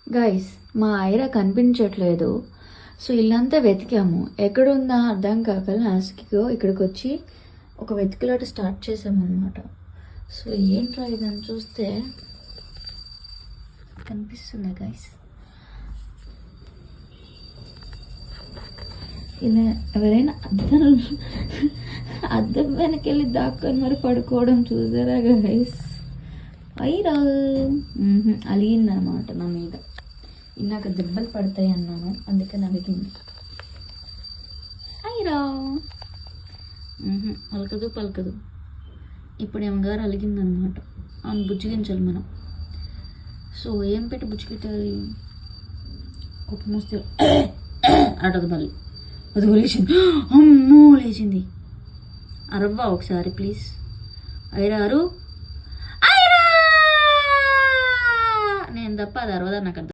Guys మా ఐరా కనిపించట్లేదు. So ఇల్లంతా వెతికాము, ఎక్కడుందా అర్థం కాక లాస్ట్కి ఇక్కడికి వచ్చి ఒక వెతికిలాట స్టార్ట్ చేసామన్నమాట. సో ఏంట్రా ఇదని చూస్తే కనిపిస్తుంది గైస్. ఇలా ఎవరైనా అద్దం వెనకెళ్ళి దాక్కొని మరి పడుకోవడం చూసారా గైస్? ఐరా అలిగిందనమాట నా మీద. ఇందాక దెబ్బలు పడతాయి అన్నాను, అందుకని అలిగింది. ఐరా అలకదు పలకదు. ఇప్పుడు ఏమగారు అలిగిందనమాట. అవును, బుజ్జిగించాలి మనం. సో ఏం పెట్టి బుజ్జిగిట్టాలి? ఒక మోస్తే అడగదు మళ్ళీ. అది లేచింది, అమ్మో లేచింది. అరవ్వా ఒకసారి ప్లీజ్. ఐరా అరు, ఐరా. నేను తప్ప అది అరవదా నాకు అర్థం.